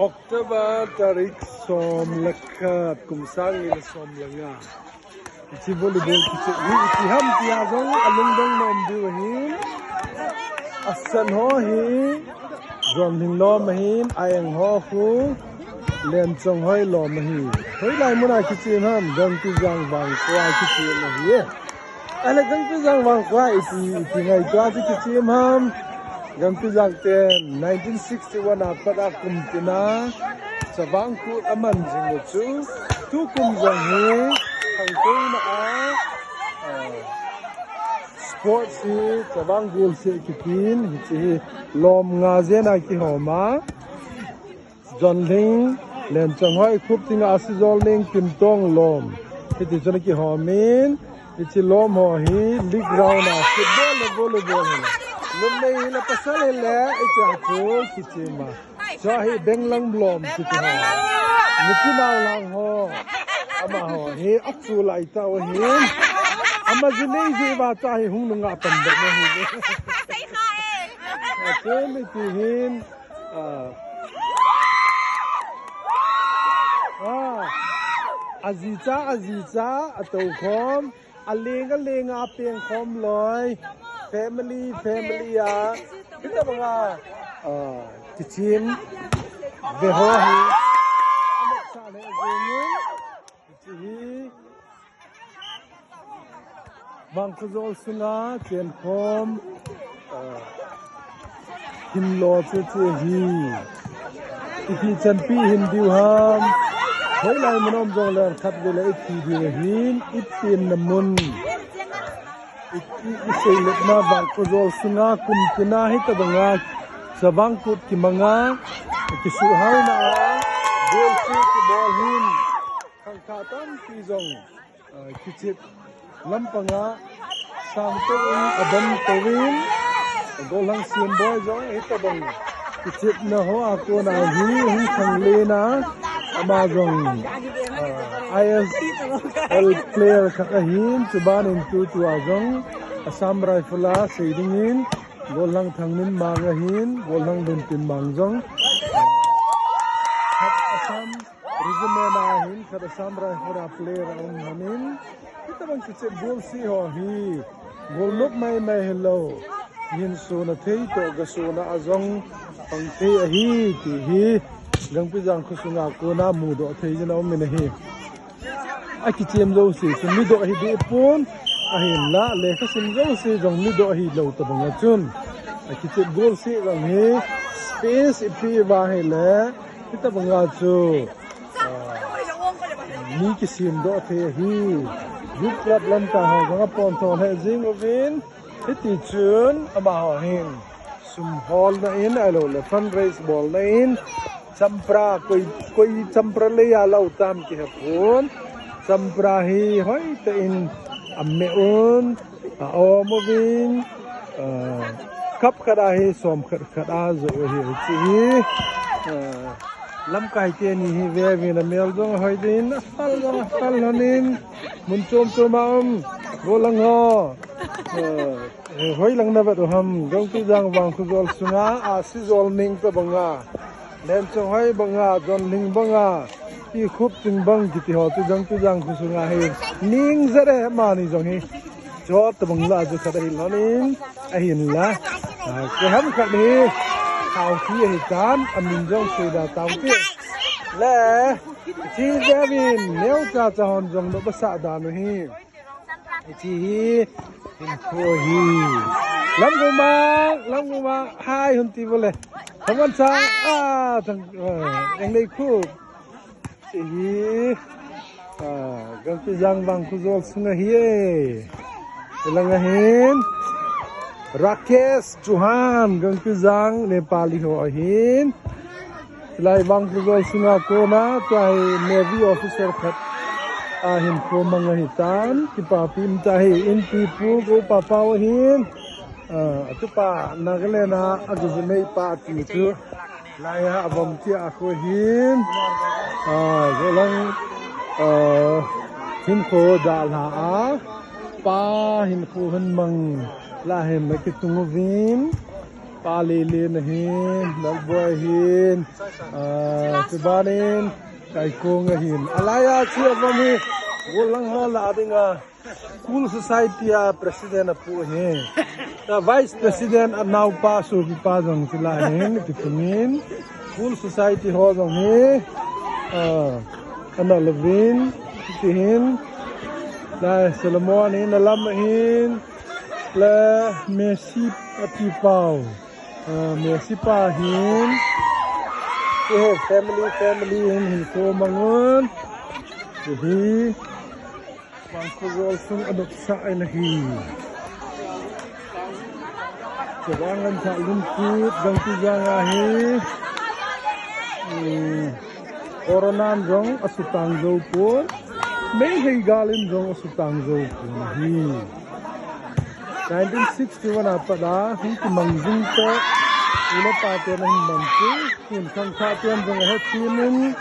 October tarik som lekat kumsang ni som langa. Ichi volleyball kichi ichi ham tia jong alung dong nom diwhin. Asan ho hi zon hing lo mahin ayang ho khu len chong hoi lo mahi. Hoi lai muna kichi ham dong ti jang bang kwa kichi mahi. Ala dong ti jang bang kwa iti ngai kwa kichi ham. Gam tu jang ten 1961 pada kum tina sabang ku aman jing chu tu kum jang he hang ko na sports hi sabang gul se kitin hi lom nga zena ki homa jon ling len chang hoi khup tinga asizol ling kim tong lom ti jon ki homin ti lom ho hi league round a football volleyball lum nei la pasal le ita chu kichima so hi benglang blom kichima nuki naw lang ho ama ho he achu lai ta ho hi ama jinei ji ba ta hi hung nga tam da ne hi sai kha e so mi ti hin aziza atau khom alenga peng khom loi family ya kita mga kitchen veho hi amak sa le gungun chi bang khuzol sunga chen khom him lo che hi ipi chan pi hin diu ham hoi lai monom jong len khat de le ti di hin ipin namun isay na bang kuzol sunga kum tina hita banga sabang kut ki mga kisuhaw na gol si ki ball hin kang katan tizong kichip lampanga samto abam tawin gol hang sim boy jong hita bang kichip na ho ako na hi hin kang lena amazong ISL player kakahin chuban in tu azong Assam Rifle seidingin golang thangmin mangahin golang duntin mangjong khat Assam regiment ahin khat Assam Rifle player on hanin kita bang kiche gol si ho hi gol nok mai hello yin so na thei to ga so na azong pang thei hi ti hi gang pi jang khusunga ko na mu do thei jana om ne hi aki chem lo si mi do hi de pon ahin la le kha sim lo si jong mi do hi lo to bang chun aki chem gol si jong hi space ipi ba he le kita bang chu ni ki sim do the hi yup problem ta ha jang pon thon he jing ovin ti chun ama ho hin sum hall na in alo le fundraise ball na in champra koi champra le ya lau tam ki ha phun champra hi hoi te in amme un omovin kap khada hi som khada zo hi chi lam kai te ni hi ve vi na mel jong hoi din fal hanin mun chom chomam golang ho hoi lang na ba to ham jong ti jang wang khu jol sunga a si jol ning to banga len chong hoi banga jon ning banga ti khup ting bang ki ti ho tu jang khu sunga he ning zare ma ni jong hi jot to bang la ju kha dai lanin a hin la ke ham kha ni khao thi hi kan amin jong se da taw ti le chi javin neu cha cha hon jong do ba sa da no hi chi hin ko hi lam gu ma hai hun ti bole thằng con sang thằng anh đây khu chị gần cái giang vàng khu dol xuống here là nghe hin Rakesh Chauhan gần cái giang Nepali ho hin lại vàng khu dol xuống cô na tại Navy officer khát hin cô mang hitan cái papim tại in pipu cô papa hin tu pa nagalena aguzmei pa tu laya abam ti ako hin golang hin ko dal ha pa hin ko hun mang la hem ki tungovin Palilin hin, Nalboy hin, Tibanin, Kaikong hin. Alaya siya kami, walang hala nga cool society president apu hin. The vice president now pa so pipadong sila hin, Tipunin. Cool society ho dong hi. Ana Levin, Tihin, La Solomon hin, Alam hin, La Messi Atipau. Merci pa hin. Family hin ko mangun. Jadi bangku golfung adopsa ay nahi. Kebangan sa lumpit gang tigang ahi. Koronan jong asutang jo pun. May higalin jong asutang jo pun nahi. 1961 apa dah, hindi mangjung to, ulah pati na himbanti, kun kang katian jang hetimin,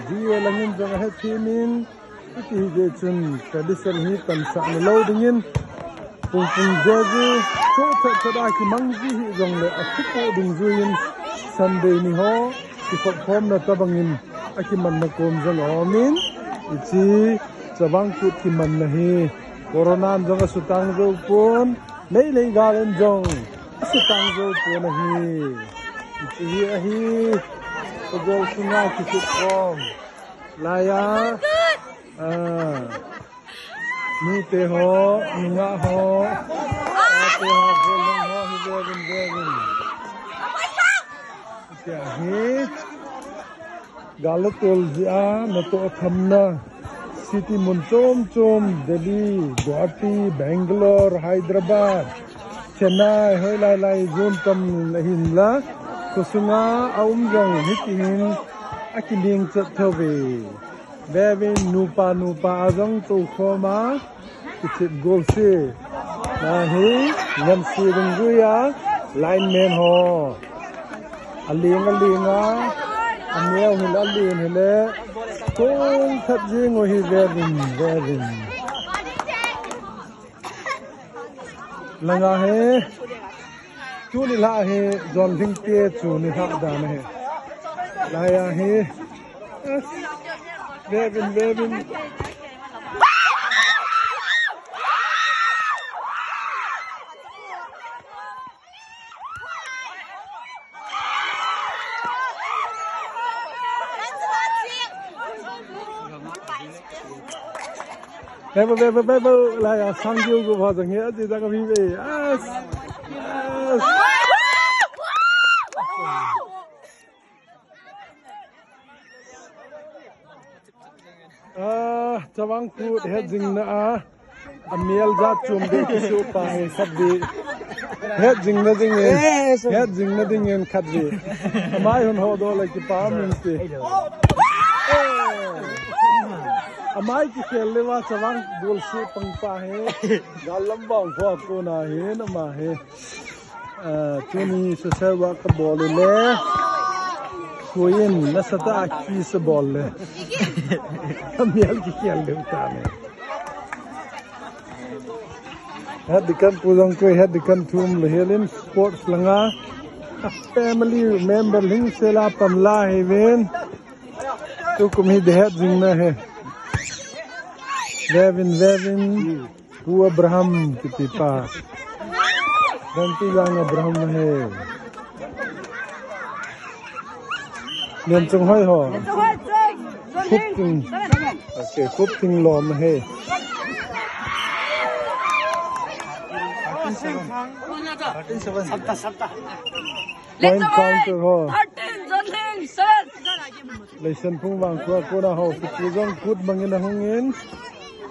dia langin jang hetimin, iti higecun tradition hitam sa nilaw dingin, pung jadi, so tadaki mangji jang le asupo dingzuin Sunday ni ho, ipagpom na tabangin, akiman na kom jang amin, iti sabangkut kiman nahi. Koronan jong asutang jo pun, may legalan jong asutang jo pun ahi. Iti ahi, pagol sunga kisip kom. Laya, nute ho, nga ho, ate ho, golong ho, hibegin. Iti ahi, galatol siya, nato athamna. City Munchom Delhi, Guwahati, Bangalore, Hyderabad, Chennai, Hoylai, Juntam Hinla, Kusunga, Aumjong, Hikihin, Akiling Chatove, Bevin, Nupa, Azong, Tukoma, Kitip Golse, Nahi, Namsi Runguya, Lineman Ho, Alinga, Amiel Hilali Hile. Kung tatjing o hi verin. Langa he, chuni la he, John Hingte chuni ha dan he. Laya he, verin. Bebo là sang yêu của họ rằng nghĩa thì ta có vi về cho bang cụ hết dinh nữa amiel ra chùm để cái số bài khát gì hết dinh nó dinh khát gì mai hôn họ đó là cái phá mình thì amai ki khelle wa chawang bol se pangpa he galam bang kho ko na he na ma he tuni se serwa ka bol le koin na sata ki se bol le amial ki khelle ta ne had dikan pulong ko had dikan thum le helin sports langa family member ling sela pamla he ven tu kum hi de had jing na he Vevin, Hu Abraham kitipa. Ganti lang Abraham hai. Niam chung hoi ho. Cooking. Okay, cooking lom hai. Point counter ho. Lesson phung bang ko na ho. Pujong kut bangin hongin.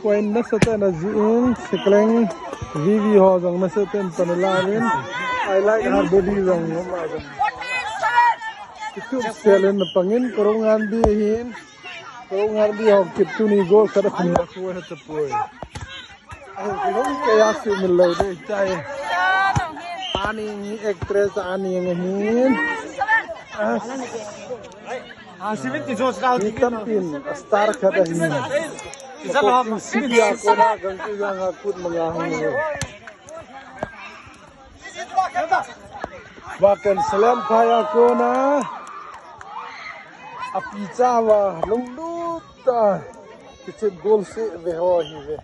Point na sata na ziin sikleng vivi ho jong na sata panalawin. I like her body jong ma jong. Itu selen na pangin korongan bihin. Korongan bi ho kitu ni go kada khumna ko ha tapoi. Ai kong kaya si milay de chai. Ani actress ani ngahin. Sivit ti jos raw tampin star kada hin. Isang siya ko na ganti lang akut mga hangin. Wakan selam kaya ko na api cawa lungduta kicit gol se veho hi ve